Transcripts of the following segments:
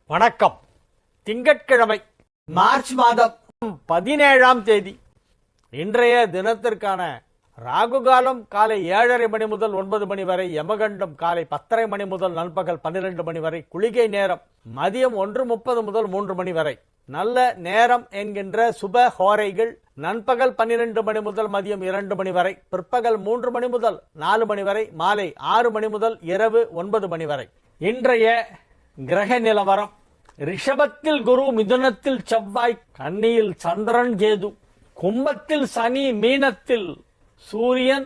வணக்கம். திங்கட்கிழமை மார்ச் மாதம் 17ஆம் தேதி. இன்றைய தினத்திற்கான ராகுகாலம் காலை 7:30 மணி முதல் 9 மணி வரை, யமகண்டம் காலை 10:30 மணி முதல் நண்பகல் 12 மணி வரை, குளிகை நேரம் மதியம் 1:30 முதல் 3 மணி வரை. நல்ல நேரம் என்கின்ற சுப ஹோரைகள் நண்பகல் 12 மணி முதல் மதியம் 2 மணி வரை, பிற்பகல் 3 மணி முதல் 4 மணி வரை, மாலை 6 மணி முதல் இரவு 9 மணி வரை. இன்றைய கிரக நிலவரம்: ரிஷபத்தில் குரு, மிதுனத்தில் செவ்வாய், கன்னியில் சந்திரன் கேது, கும்பத்தில் சனி, மீனத்தில் சூரியன்,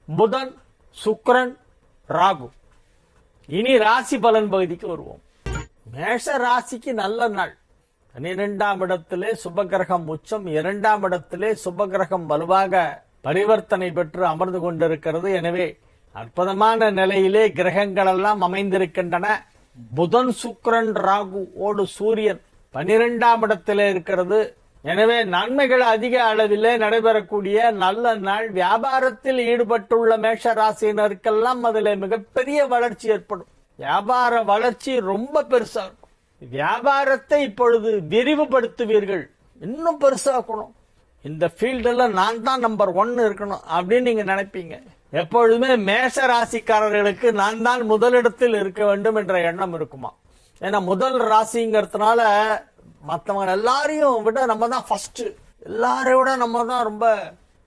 புதன், சுக்கிரன், ராகு. இனி ராசி பலன் பகுதிக்கு வருவோம். மேஷ ராசிக்கு நல்ல நாள். 12ஆம் இடத்திலே சுபகிரகம் உச்சம், 2ஆம் இடத்திலே சுபகிரகம் வலுவாக பரிவர்த்தனை பெற்று அமர்ந்து கொண்டிருக்கிறது. எனவே அற்புதமான நிலையிலே கிரகங்கள் எல்லாம் அமைந்திருக்கின்றன. புதன், சுக்கிரன், ராகு ஓடு சூரியன் 12ஆம் இடத்திலே இருக்கிறது. எனவே நன்மைகள் அதிக அளவிலே நடைபெறக்கூடிய நல்ல நாள். வியாபாரத்தில் ஈடுபட்டுள்ள மேஷ ராசியினருக்கெல்லாம் அதில் மிகப்பெரிய வளர்ச்சி ஏற்படும். வியாபார வளர்ச்சி ரொம்ப பெருசா இருக்கும். வியாபாரத்தை இப்பொழுது விரிவுபடுத்துவீர்கள், இன்னும் பெருசாக்கணும். இந்த ஃபீல்டுல நான் தான் நம்பர் 1 இருக்கணும் அப்படின்னு நீங்க நினைப்பீங்க. எப்பொழுதுமே மேஷ ராசிக்காரர்களுக்கு நான் தான் முதலிடத்தில் இருக்க வேண்டும் என்ற எண்ணம் இருக்குமா. ஏன்னா முதல் ராசிங்கிறதுனால மற்றவங்க எல்லாரையும் விட நம்ம தான் ஃபர்ஸ்ட், எல்லாரையும் விட நம்ம தான் ரொம்ப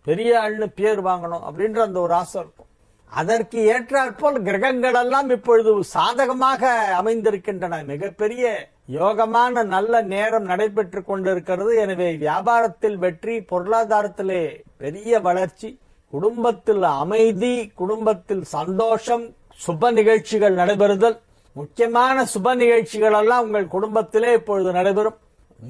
பெரிய ஆள்னு பேர் வாங்கணும் அப்படின்ற அந்த ஒரு ஆசை இருக்கும். அதற்கு ஏற்றாற்போல் கிரகங்கள் எல்லாம் இப்பொழுது சாதகமாக அமைந்திருக்கின்றன. மிகப்பெரிய யோகமான நல்ல நேரம் நடைபெற்று கொண்டிருக்கிறது. எனவே வியாபாரத்தில் வெற்றி, பொருளாதாரத்திலே பெரிய வளர்ச்சி, குடும்பத்தில் அமைதி, குடும்பத்தில் சந்தோஷம், சுப நிகழ்ச்சிகள் நடைபெறுதல், முக்கியமான சுப நிகழ்ச்சிகள் எல்லாம் உங்கள் குடும்பத்திலே இப்பொழுது நடைபெறும்.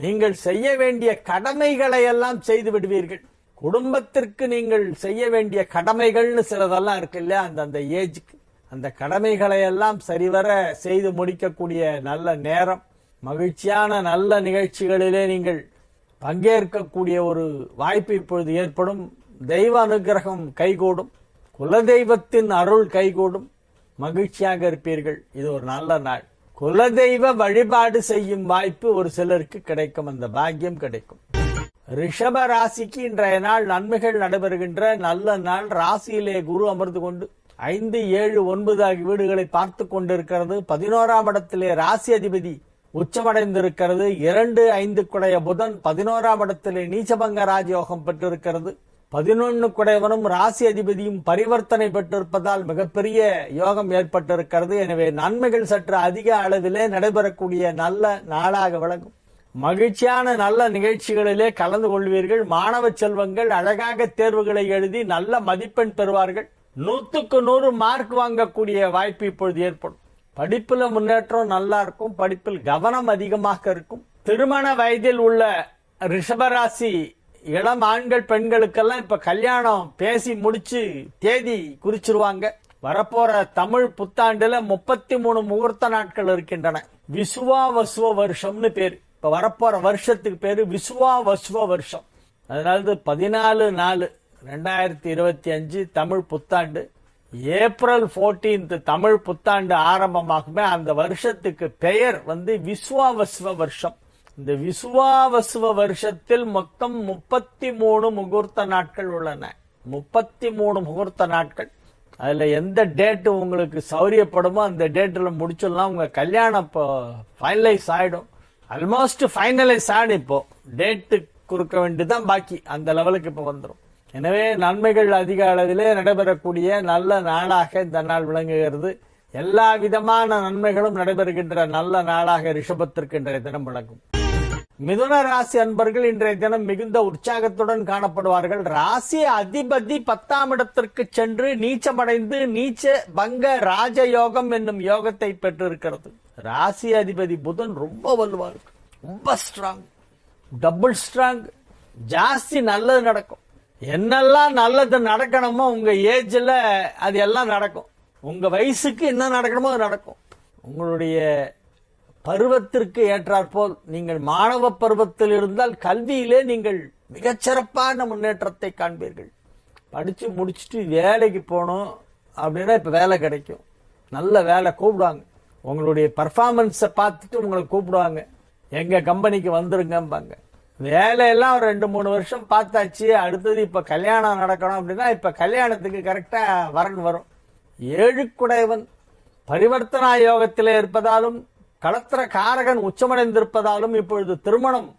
நீங்கள் செய்ய வேண்டிய கடமைகளை எல்லாம் செய்து விடுவீர்கள். குடும்பத்திற்கு நீங்கள் செய்ய வேண்டிய கடமைகள்னு சிலதெல்லாம் இருக்கு இல்லையா, அந்த ஏஜுக்கு அந்த கடமைகளை எல்லாம் சரிவர செய்து முடிக்கக்கூடிய நல்ல நேரம். மகிழ்ச்சியான நல்ல நிகழ்ச்சிகளிலே நீங்கள் பங்கேற்கக்கூடிய ஒரு வாய்ப்பு இப்பொழுது ஏற்படும். தெய்வ அனுகிரகம் கைகூடும், குலதெய்வத்தின் அருள் கைகூடும், மகிழ்ச்சியாக இருப்பீர்கள். இது ஒரு நல்ல நாள். குலதெய்வ வழிபாடு செய்யும் வாய்ப்பு ஒரு சிலருக்கு கிடைக்கும், அந்த பாக்கியம் கிடைக்கும். ரிஷப ராசிக்கு இன்றைய நாள் நன்மைகள் நடைபெறுகின்ற நல்ல நாள். ராசியிலே குரு அமர்ந்து கொண்டு 5, 7, 9 ஆகிய வீடுகளை பார்த்து கொண்டிருக்கிறது. 11ஆம் இடத்திலே ராசி அதிபதி உச்சமடைந்திருக்கிறது. 2, 5 குடைய புதன் 11ஆம் இடத்திலே நீச்சபங்க ராஜயோகம் பெற்றிருக்கிறது. 11 குடையவனும் ராசி அதிபதியும் பரிவர்த்தனை பெற்றிருப்பதால் மிகப்பெரிய யோகம் ஏற்பட்டிருக்கிறது. எனவே நன்மைகள் சற்று அதிக அளவிலே நடைபெறக்கூடிய நல்ல நாளாக விளங்கும். மகிழ்ச்சியான நல்ல நிகழ்ச்சிகளிலே கலந்து கொள்வீர்கள். மாணவ செல்வங்கள் அழகாக தேர்வுகளை எழுதி நல்ல மதிப்பெண் பெறுவார்கள். 100க்கு 100 மார்க் வாங்கக்கூடிய வாய்ப்பு இப்பொழுது ஏற்படும். படிப்புல முன்னேற்றம் நல்லா இருக்கும். படிப்பில் கவனம் அதிகமாக இருக்கும். திருமண வயதில் உள்ள ரிஷபராசி இளம் ஆண்கள் பெண்களுக்கெல்லாம் இப்ப கல்யாணம் பேசி முடிச்சு தேதி குறிச்சிருவாங்க. வரப்போற தமிழ் புத்தாண்டுல 33 முகூர்த்த நாட்கள் இருக்கின்றன. விசுவாவசுவ வருஷம்னு பேரு. இப்ப வரப்போற வருஷத்துக்கு பேரு விசுவாவசுவ வருஷம். அதனால 14/4/2025 தமிழ் புத்தாண்டு. ஏப்ரல் 14 தமிழ் புத்தாண்டு ஆரம்பமாகுமே. அந்த வருஷத்துக்கு பெயர் விசுவாவசுவ வருஷம். இந்த விசுவாவசுவ வருஷத்தில் மொத்தம் 33 முகூர்த்த நாட்கள் உள்ளன. 33 முகூர்த்த நாட்கள். அதுல எந்த டேட் உங்களுக்கு சௌரியப்படுமோ அந்த டேட்ல முடிச்சிடலாம். உங்க கல்யாணம் இப்போ ஃபைனலைஸ் ஆயிடும். ஆல்மோஸ்ட் ஃபைனலைஸ் ஆயிடும். இப்போ டேட்டு கொடுக்க வேண்டியதுதான் பாக்கி. அந்த லெவலுக்கு இப்ப வந்துடும். எனவே நன்மைகள் அதிக அளவிலே நடைபெறக்கூடிய நல்ல நாளாக இந்த நாள் விளங்குகிறது. எல்லா விதமான நன்மைகளும் நடைபெறுகின்ற நல்ல நாளாக ரிஷபத்திற்கு இன்றைய தினம் விளங்கும். மிதுன ராசி அன்பர்கள் இன்றைய தினம் மிகுந்த உற்சாகத்துடன் காணப்படுவார்கள். ராசி அதிபதி 10ஆம் இடத்திற்கு சென்று நீச்சமடைந்து நீச்ச பங்க ராஜயோகம் என்னும் யோகத்தை பெற்றிருக்கிறது. ராசி அதிபதி புதன் ரொம்ப வலுவா இருக்கு, ரொம்ப ஸ்ட்ராங், டபுள் ஸ்ட்ராங். ஜாஸ்தி நல்லது நடக்கும். என்னெல்லாம் நல்லது நடக்கணுமோ உங்க ஏஜ்ல அது எல்லாம் நடக்கும். உங்க வயசுக்கு என்ன நடக்கணுமோ அது நடக்கும். உங்களுடைய பருவத்திற்கு ஏற்றாற்போல் நீங்கள் மாணவ பருவத்தில் இருந்தால் கல்வியிலே நீங்கள் மிகச்சிறப்பான முன்னேற்றத்தை காண்பீர்கள். படிச்சு முடிச்சுட்டு வேலைக்கு போகணும் அப்படின்னா இப்ப வேலை கிடைக்கும். நல்ல வேலை கூப்பிடுவாங்க. உங்களுடைய பர்ஃபார்மன்ஸை பார்த்துட்டு உங்களை கூப்பிடுவாங்க, எங்க கம்பெனிக்கு வந்துருங்கம்பாங்க. வேலையெல்லாம் ஒரு 2-3 வருஷம் பார்த்தாச்சு, அடுத்தது இப்ப கல்யாணம் நடக்கணும் அப்படின்னா இப்ப கல்யாணத்துக்கு கரெக்டா வரன் வரும். ஏழுக்குடையவன் பரிவர்த்தனா யோகத்திலே இருப்பதாலும் களத்திர காரகன் உச்சமடைந்திருப்பதாலும் இப்பொழுது திருமணம்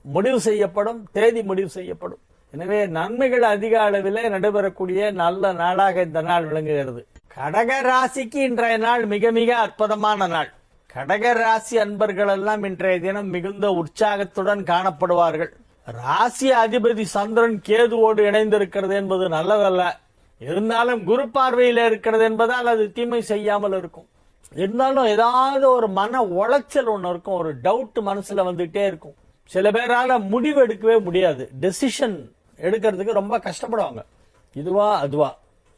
முடிவு செய்யப்படும், தேதி முடிவு செய்யப்படும். எனவே நன்மைகள் அதிக அளவிலே நடைபெறக்கூடிய நல்ல நாளாக இந்த நாள் விளங்குகிறது. கடக ராசிக்கு இன்றைய நாள் மிக மிக அற்புதமான நாள். கடக ராசி அன்பர்கள் எல்லாம் இன்றைய தினம் மிகுந்த உற்சாகத்துடன் காணப்படுவார்கள். ராசி அதிபதி சந்திரன் கேதுவோடு இணைந்திருக்கிறது என்பது நல்லதல்ல. இருந்தாலும் குரு பார்வையில் இருக்கிறது என்பதால் அது தீமை செய்யாமல் இருக்கும். இருந்தாலும் ஏதாவது ஒரு மன உளைச்சல் ஒன்று இருக்கும், ஒரு டவுட் மனசுல வந்துட்டே இருக்கும். சில பேரால முடிவு எடுக்கவே முடியாது, டெசிஷன் எடுக்கிறதுக்கு ரொம்ப கஷ்டப்படுவாங்க. இதுவா அதுவா,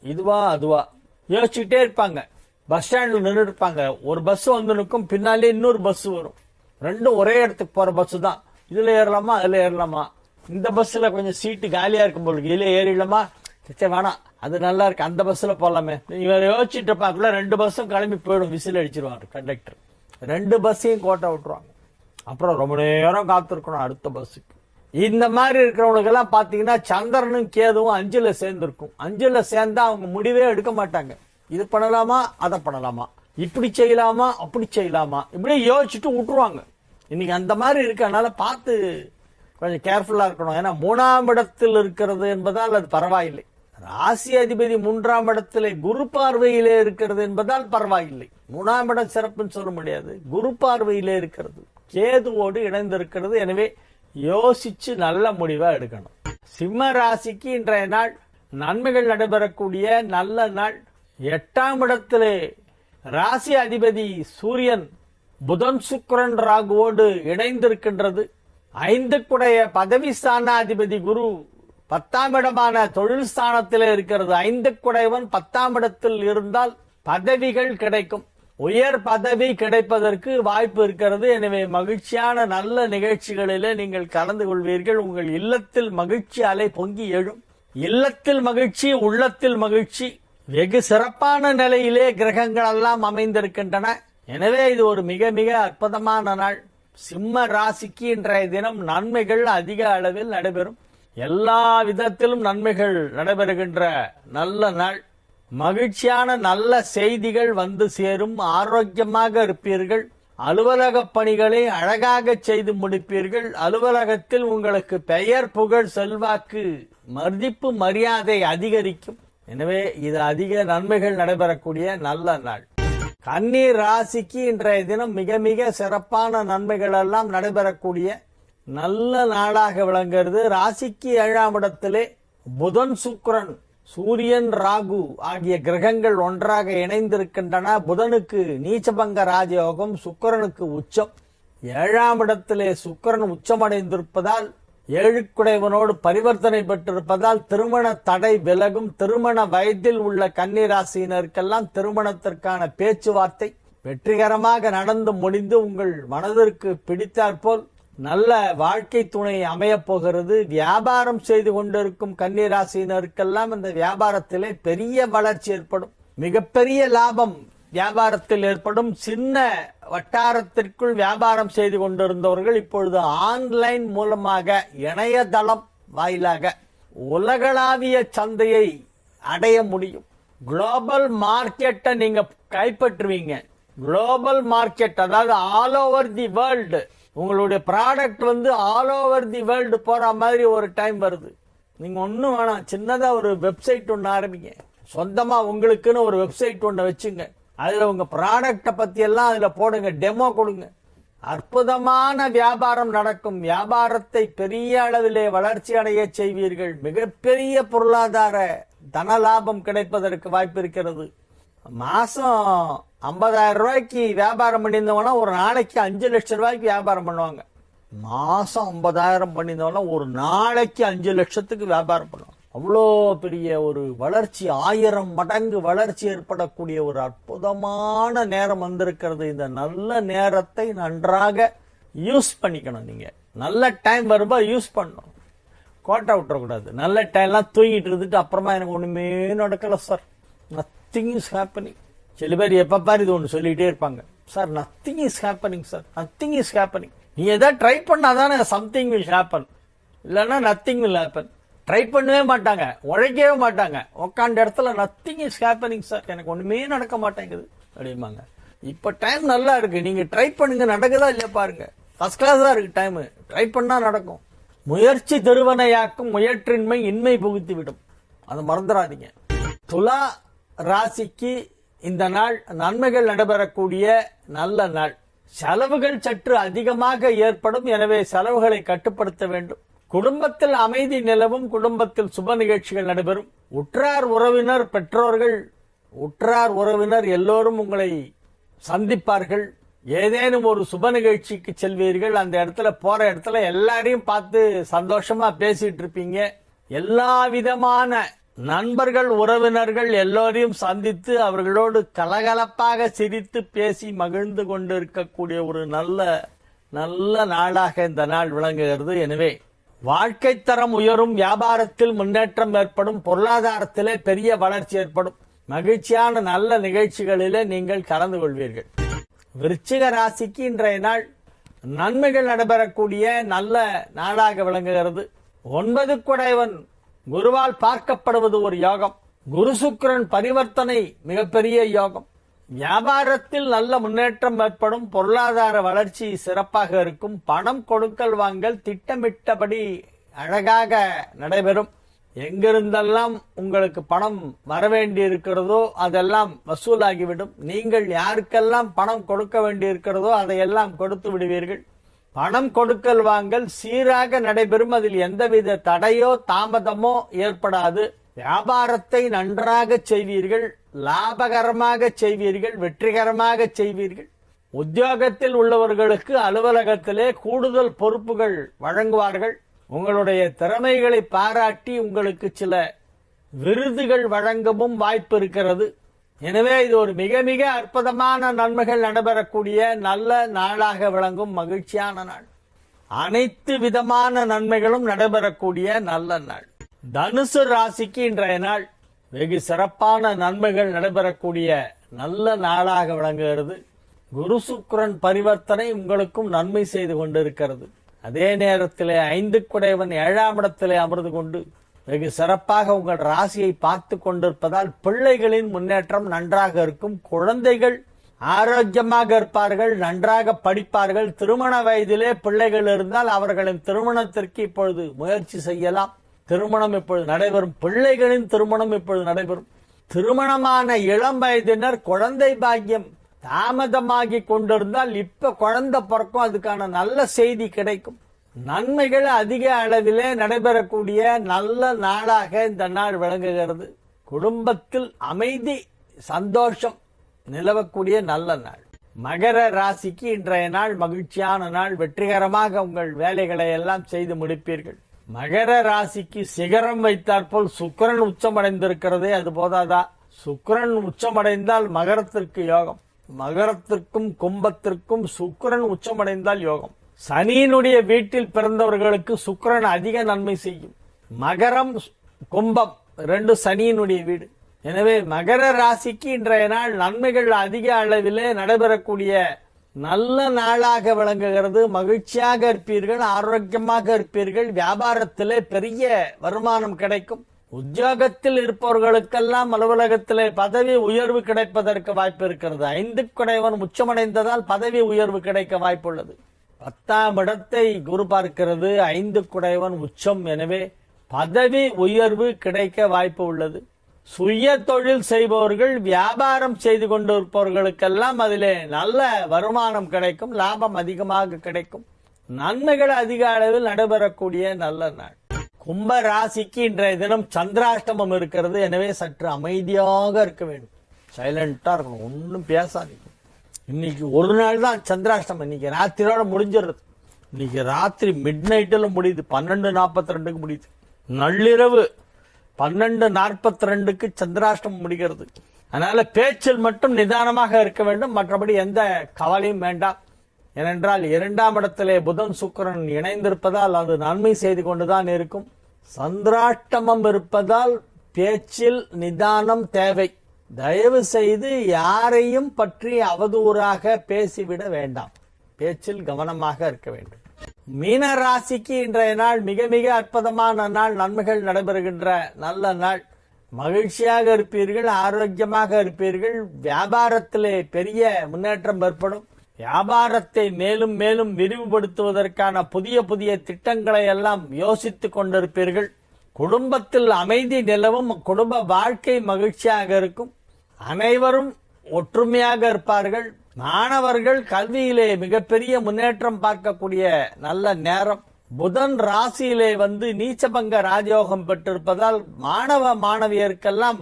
இதுவா அதுவா யோசிச்சுட்டே இருப்பாங்க. பஸ் ஸ்டாண்ட்ல நின்று இருப்பாங்க, ஒரு பஸ் வந்து நிற்கும், பின்னாலே இன்னொரு பஸ் வரும், ரெண்டும் ஒரே இடத்துக்கு போற பஸ் தான். இதுல ஏறலாமா அதுல ஏறலாமா, இந்த பஸ்ல கொஞ்சம் சீட்டு காலியா இருக்கும் போது இதுல ஏறிடலாமா, வேணாம் அது நல்லா இருக்கு அந்த பஸ்ல போலாமே, இவர் யோசிச்சுட்டு இருப்பாக்குள்ள 2 பஸ்ஸும் கிளம்பி போயிடும், விசில் அடிச்சிருவாரு கண்டக்டர், 2 பஸ்ஸையும் கோட்டை விட்டுருவாங்க. அப்புறம் ரொம்ப நேரம் காத்திருக்கணும் அடுத்த பஸ்ஸுக்கு. இந்த மாதிரி இருக்கிறவங்களுக்கு எல்லாம் பாத்தீங்கன்னா சந்திரனும் கேதுவும் 5ல சேர்ந்திருக்கும். 5ல சேர்ந்தா அவங்க முடிவே எடுக்க மாட்டாங்க. இது பண்ணலாமா அதை பண்ணலாமா, இப்படி செய்யலாமா அப்படி செய்யலாமா, இப்படி யோசிச்சுட்டு விட்டுருவாங்க. இன்னைக்கு அந்த மாதிரி இருக்கு. அதனால பார்த்து கொஞ்சம் கேர்ஃபுல்லா இருக்கணும். ஏன்னா 3ஆம் இடத்தில் இருக்கிறது என்பதால் அது பரவாயில்லை. ராசி அதிபதி 3ஆம் இடத்திலே குரு பார்வையிலே இருக்கிறது என்பதால் பரவாயில்லை. 3ஆம் இடம் சிறப்புன்னு சொல்ல முடியாது, குரு பார்வையிலே இருக்கிறது, கேதுவோடு இணைந்திருக்கிறது. எனவே யோசிச்சு நல்ல முடிவா எடுக்கணும். சிம்ம ராசிக்கு இன்றைய நாள் நன்மைகள் நடைபெறக்கூடிய நல்ல நாள். 8ஆம் இடத்திலே ராசி அதிபதி சூரியன் புதன் சுக்கிரன் ராகுவோடு இணைந்திருக்கின்றது. 5க்குடைய பதவி ஸ்தானாதிபதி குரு 10ஆம் இடமான தொழில் ஸ்தானத்திலே இருக்கிறது. 5க்குடையவன் 10ஆம் இடத்தில் இருந்தால் பதவிகள் கிடைக்கும், உயர் பதவி கிடைப்பதற்கு வாய்ப்பு இருக்கிறது. எனவே மகிழ்ச்சியான நல்ல நிகழ்ச்சிகளிலே நீங்கள் கலந்து கொள்வீர்கள். உங்கள் இல்லத்தில் மகிழ்ச்சி அலை பொங்கி எழும். இல்லத்தில் மகிழ்ச்சி, உள்ளத்தில் மகிழ்ச்சி, வெகு சிறப்பான நிலையிலே கிரகங்கள் எல்லாம் அமைந்திருக்கின்றன. எனவே இது ஒரு மிக மிக அற்புதமான நாள். சிம்ம ராசிக்கு இன்றைய தினம் நன்மைகள் அதிக அளவில் நடைபெறும். எல்லா விதத்திலும் நன்மைகள் நடைபெறுகின்ற நல்ல நாள். மகிழ்ச்சியான நல்ல செய்திகள் வந்து சேரும். ஆரோக்கியமாக இருப்பீர்கள். அலுவலக பணிகளை அழகாக செய்து முடிப்பீர்கள். அலுவலகத்தில் உங்களுக்கு பெயர் புகழ் செல்வாக்கு மதிப்பு மரியாதை அதிகரிக்கும். எனவே இது அதிக நன்மைகள் நடைபெறக்கூடிய நல்ல நாள். கன்னி ராசிக்கு இன்றைய தினம் மிக மிக சிறப்பான நன்மைகள் எல்லாம் நடைபெறக்கூடிய நல்ல நாளாக விளங்குகிறது. ராசிக்கு 7ஆம் இடத்திலே புதன் சுக்கிரன் சூரியன் ராகு ஆகிய கிரகங்கள் ஒன்றாக இணைந்திருக்கின்றன. புதனுக்கு நீச்சபங்க ராஜயோகம், சுக்கிரனுக்கு உச்சம். 7ஆம் இடத்திலே சுக்கிரன் உச்சமடைந்திருப்பதால் 7க்குடையவனோடு பரிவர்த்தனை பெற்றிருப்பதால் திருமண தடை விலகும். திருமண வயதில் உள்ள கன்னிராசியினருக்கெல்லாம் திருமணத்திற்கான பேச்சுவார்த்தை வெற்றிகரமாக நடந்து முடிந்து உங்கள் மனதிற்கு பிடித்தாற்போல் நல்ல வாழ்க்கை துணை அமையப் போகிறது. வியாபாரம் செய்து கொண்டிருக்கும் கன்னிராசியினருக்கெல்லாம் இந்த வியாபாரத்திலே பெரிய வளர்ச்சி ஏற்படும். மிகப்பெரிய லாபம் வியாபாரத்தில் ஏற்படும். சின்ன வட்டாரத்திற்குள் வியாபாரம் செய்து கொண்டிருந்தவர்கள் இப்பொழுது ஆன்லைன் மூலமாக இணையதளம் வாயிலாக உலகளாவிய சந்தையை அடைய முடியும். குளோபல் மார்க்கெட்டை நீங்க கைப்பற்றுவீங்க. குளோபல் மார்க்கெட் அதாவது ஆல் ஓவர் தி வேர்ல்டு. உங்களுடைய ப்ராடக்ட் வந்து ஆல் ஓவர் தி வேர்ல்டு போற மாதிரி ஒரு டைம் வருது. நீங்க ஒன்னும் வேணாம், சின்னதா ஒரு வெப்சைட் ஒன்று ஆரம்பிங்க. சொந்தமா உங்களுக்குன்னு ஒரு வெப்சைட் ஒன்று வச்சுங்க. அதுல உங்க ப்ராடக்ட பத்தி எல்லாம் அதுல போடுங்க, டெமோ கொடுங்க. அற்புதமான வியாபாரம் நடக்கும். வியாபாரத்தை பெரிய அளவிலே வளர்ச்சி அடைய செய்வீர்கள். மிகப்பெரிய பொருளாதார தன லாபம் கிடைப்பதற்கு வாய்ப்பு இருக்கிறது. மாசம் 50,000 ரூபாய்க்கு வியாபாரம் பண்ணியிருந்தவனா ஒரு நாளைக்கு 5 லட்சம் ரூபாய்க்கு வியாபாரம் பண்ணுவாங்க. மாசம் 50,000 பண்ணியிருந்தவனா ஒரு நாளைக்கு 5 லட்சத்துக்கு வியாபாரம் பண்ணுவாங்க. அவ்வளோ பெரிய ஒரு வளர்ச்சி, 1000 மடங்கு வளர்ச்சி ஏற்படக்கூடிய ஒரு அற்புதமான நேரம் வந்திருக்கிறது. இந்த நல்ல நேரத்தை நன்றாக யூஸ் பண்ணிக்கணும். நீங்க நல்ல டைம் வரும்போது யூஸ் பண்ணணும், கோட்டை விட்டுறக்கூடாது. நல்ல டைம்லாம் தூங்கிட்டு இருந்துட்டு அப்புறமா எனக்கு ஒண்ணுமே நடக்கல சார், நத்திங் இஸ் ஹேப்பனிங். சில பேர் எப்ப பாரு இது ஒன்று சொல்லிட்டே இருப்பாங்க. Sir nothing is happening sir, nothing is happening. நீ எதாவது ட்ரை பண்ணாதானே சம்திங் வில் ஹேப்பன், இல்லைன்னா நத்திங் வில் ஹேப்பன். ட்ரை பண்ணவே மாட்டாங்க, உழைக்கவே மாட்டாங்க, உட்காந்த இடத்துல நத்திங் இஸ் ஹேப்பனிங் சார், எனக்கு ஒண்ணுமே நடக்க மாட்டேங்குது அப்படிம்பாங்க. இப்ப டைம் நல்லா இருக்கு, நீங்க ட்ரை பண்ணுங்க, நடக்குதா இல்லையா பாருங்க. ஃபர்ஸ்ட் கிளாஸா இருக்கு டைம், ட்ரை பண்ணா நடக்கும். முயற்சி திருவனையாக்கும், முயற்றின்மை இன்மை புகுத்தி விடும், அதை மறந்துடாதீங்க. துலா ராசிக்கு இந்த நாள் நன்மைகள் நடைபெறக்கூடிய நல்ல நாள். செலவுகள் சற்று அதிகமாக ஏற்படும், எனவே செலவுகளை கட்டுப்படுத்த வேண்டும். குடும்பத்தில் அமைதி நிலவும், குடும்பத்தில் சுப நிகழ்ச்சிகள் நடைபெறும். உற்றார் உறவினர், பெற்றோர்கள், உற்றார் உறவினர் எல்லோரும் உங்களை சந்திப்பார்கள். ஏதேனும் ஒரு சுப நிகழ்ச்சிக்கு செல்வீர்கள். அந்த இடத்துல போற இடத்துல எல்லாரையும் பார்த்து சந்தோஷமா பேசிட்டு இருப்பீங்க. எல்லா விதமான நண்பர்கள், உறவினர்கள் எல்லோரையும் சந்தித்து அவர்களோடு கலகலப்பாக சிரித்து பேசி மகிழ்ந்து கொண்டு இருக்கக்கூடிய ஒரு நல்ல நல்ல நாளாக இந்த நாள் விளங்குகிறது. எனவே வாழ்க்கை தரம் உயரும், வியாபாரத்தில் முன்னேற்றம் ஏற்படும், பொருளாதாரத்திலே பெரிய வளர்ச்சி ஏற்படும். மகிழ்ச்சியான நல்ல நிகழ்ச்சிகளிலே நீங்கள் கலந்து கொள்வீர்கள். விருச்சிக ராசிக்கு இன்றைய நாள் நன்மைகள் நடைபெறக்கூடிய நல்ல நாளாக விளங்குகிறது. 9 குடைவன் குருவால் பார்க்கப்படுவது ஒரு யோகம். குரு சுக்கிரன் பரிவர்த்தனை மிகப்பெரிய யோகம். வியாபாரத்தில் நல்ல முன்னேற்றம் ஏற்படும், பொருளாதார வளர்ச்சி சிறப்பாக இருக்கும். பணம் கொடுக்கல் வாங்கல் திட்டமிட்டபடி அழகாக நடைபெறும். எங்கிருந்தெல்லாம் உங்களுக்கு பணம் வரவேண்டி இருக்கிறதோ அதெல்லாம் வசூலாகிவிடும். நீங்கள் யாருக்கெல்லாம் பணம் கொடுக்க வேண்டி இருக்கிறதோ அதையெல்லாம் கொடுத்து விடுவீர்கள். பணம் கொடுக்கல் வாங்கல் சீராக நடைபெறும், அதில் எந்தவித தடையோ தாமதமோ ஏற்படாது. வியாபாரத்தை நன்றாக செய்வீர்கள், லாபகரமாக செய்வீர்கள், வெற்றிகரமாக செய்வீர்கள். உத்தியோகத்தில் உள்ளவர்களுக்கு அலுவலகத்திலே கூடுதல் பொறுப்புகள் வழங்குவார்கள். உங்களுடைய திறமைகளை பாராட்டி உங்களுக்கு சில விருதுகள் வழங்கவும் வாய்ப்பு இருக்கிறது. எனவே இது ஒரு மிக மிக அற்புதமான நன்மைகள் நடைபெறக்கூடிய நல்ல நாளாக விளங்கும் மகிழ்ச்சியான நாள். அனைத்து விதமான நன்மைகளும் நடைபெறக்கூடிய நல்ல நாள். தனுசு ராசிக்கு இன்றைய நாள் வெகு சிறப்பான நன்மைகள் நடைபெறக்கூடிய நல்ல நாளாக விளங்குகிறது. குரு சுக்கிரன் பரிவர்த்தனை உங்களுக்கும் நன்மை செய்து கொண்டிருக்கிறது. அதே நேரத்திலே 5 குடைவன் 7ஆம் இடத்திலே அமர்ந்து கொண்டு வெகு சிறப்பாக உங்கள் ராசியை பார்த்து கொண்டிருப்பதால் பிள்ளைகளின் முன்னேற்றம் நன்றாக இருக்கும். குழந்தைகள் ஆரோக்கியமாக இருப்பார்கள், நன்றாக படிப்பார்கள். திருமண வயதிலே பிள்ளைகள் இருந்தால் அவர்களின் திருமணத்திற்கு இப்பொழுது முயற்சி செய்யலாம். திருமணம் இப்பொழுது நடைபெறும். பிள்ளைகளின் திருமணம் இப்பொழுது நடைபெறும். திருமணமான இளம் வயதினர் குழந்தை பாக்கியம் தாமதமாகி கொண்டிருந்தால் இப்ப குழந்தை பிறக்கும், அதுக்கான நல்ல செய்தி கிடைக்கும். நன்மைகள் அதிக அளவிலே நடைபெறக்கூடிய நல்ல நாளாக இந்த நாள் விளங்குகிறது. குடும்பத்தில் அமைதி சந்தோஷம் நிலவக்கூடிய நல்ல நாள். மகர ராசிக்கு இன்றைய நாள் மகிழ்ச்சியான நாள். வெற்றிகரமாக உங்கள் வேலைகளை எல்லாம் செய்து முடிப்பீர்கள். மகர ராசிக்கு சிகரம் வைத்தாற்போல் சுக்கிரன் உச்சமடைந்திருக்கிறதே, அது போதாதா? சுக்கிரன் உச்சமடைந்தால் மகரத்திற்கு யோகம். மகரத்திற்கும் கும்பத்திற்கும் சுக்கிரன் உச்சமடைந்தால் யோகம். சனியினுடைய வீட்டில் பிறந்தவர்களுக்கு சுக்கிரன் அதிக நன்மை செய்யும். மகரம் கும்பம் 2 சனியினுடைய வீடு. எனவே மகர ராசிக்கு இன்றைய நாள் நன்மைகள் அதிக அளவிலே நடைபெறக்கூடிய நல்ல நாளாக விளங்குகிறது. மகிழ்ச்சியாக இருப்பீர்கள், ஆரோக்கியமாக இருப்பீர்கள். வியாபாரத்திலே பெரிய வருமானம் கிடைக்கும். உத்தியோகத்தில் இருப்பவர்களுக்கெல்லாம் அலுவலகத்திலே பதவி உயர்வு கிடைப்பதற்கு வாய்ப்பு இருக்கிறது. 5 குடைவன் உச்சமடைந்ததால் பதவி உயர்வு கிடைக்க வாய்ப்புள்ளது. 10ஆம் இடத்தை குரு பார்க்கிறது. 5 குடைவன் உச்சம். எனவே பதவி உயர்வு கிடைக்க வாய்ப்பு உள்ளது. சுய தொழில் செய்பவர்கள், வியாபாரம் செய்து கொண்டிருப்பவர்களுக்கெல்லாம் அதிலே நல்ல வருமானம் கிடைக்கும், லாபம் அதிகமாக கிடைக்கும். நன்மைகள் அதிக அளவில் நடைபெறக்கூடிய நல்ல நாள். கும்ப ராசிக்கு இன்றைய தினம் சந்திராஷ்டமம் இருக்கிறது. எனவே சற்று அமைதியாக இருக்க வேண்டும், சைலண்டா இருக்கணும், ஒன்னும் பேசாதீங்க. இன்னைக்கு ஒரு நாள் தான் சந்திராஷ்டமம். இன்னைக்கு ராத்திரியோட முடிஞ்சிடுறது. இன்னைக்கு ராத்திரி மிட் நைட்டில் முடியுது, 12:42 முடியுது. நள்ளிரவு 12:42 சந்திராஷ்டமம் முடிகிறது. அதனால பேச்சில் மட்டும் நிதானமாக இருக்க வேண்டும், மற்றபடி எந்த கவலையும் வேண்டாம். ஏனென்றால் 2ஆம் இடத்திலே புதன் சுக்கிரன் இணைந்திருப்பதால் அது நன்மை செய்து கொண்டுதான் இருக்கும். சந்திராஷ்டமம் இருப்பதால் பேச்சில் நிதானம் தேவை. தயவு செய்து யாரையும் பற்றி அவதூறாக பேசிவிட வேண்டாம். பேச்சில் கவனமாக இருக்க வேண்டும். மீன ராசிக்கு இன்றைய நாள் மிக மிக அற்புதமான நாள். நன்மைகள் நடைபெறுகின்ற நல்ல நாள். மகிழ்ச்சியாக இருப்பீர்கள், ஆரோக்கியமாக இருப்பீர்கள். வியாபாரத்திலே பெரிய முன்னேற்றம் ஏற்படும். வியாபாரத்தை மேலும் மேலும் விரிவுபடுத்துவதற்கான புதிய புதிய திட்டங்களை எல்லாம் யோசித்துக் கொண்டிருப்பீர்கள். குடும்பத்தில் அமைதி நிலவும். குடும்ப வாழ்க்கை மகிழ்ச்சியாக இருக்கும். அனைவரும் ஒற்றுமையாக இருப்பார்கள். மாணவர்கள் கல்வியிலே மிகப்பெரிய முன்னேற்றம் பார்க்கக்கூடிய நல்ல நேரம். புதன் ராசியிலே நீச்சபங்க ராஜயோகம் பெற்றிருப்பதால் மாணவ மாணவியருக்கெல்லாம்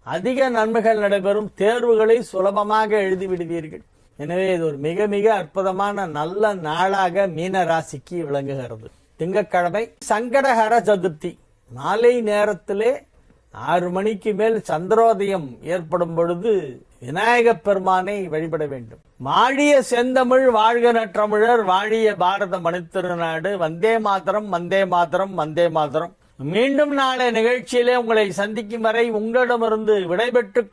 அதிக நன்மைகள் நடைபெறும். தேர்வுகளை சுலபமாக எழுதிவிடுவீர்கள். எனவே இது ஒரு மிக மிக அற்புதமான நல்ல நாளாக மீன ராசிக்கு விளங்குகிறது. திங்கட்கிழமை சங்கடஹர சதுர்த்தி. மாலை நேரத்திலே 6 மணிக்கு மேல் சந்திரோதயம் ஏற்படும் பொழுது விநாயக பெருமானை வழிபட வேண்டும். வாழிய செந்தமிழ் வாழ்க நற்றமிழர், வாழிய பாரத மணித்திருநாடு. வந்தே மாதரம், வந்தே மாதரம், வந்தே மாதரம். மீண்டும் நாளை நிகழ்ச்சியிலே உங்களை சந்திக்கும் வரை உங்களிடமிருந்து விடைபெற்றுக்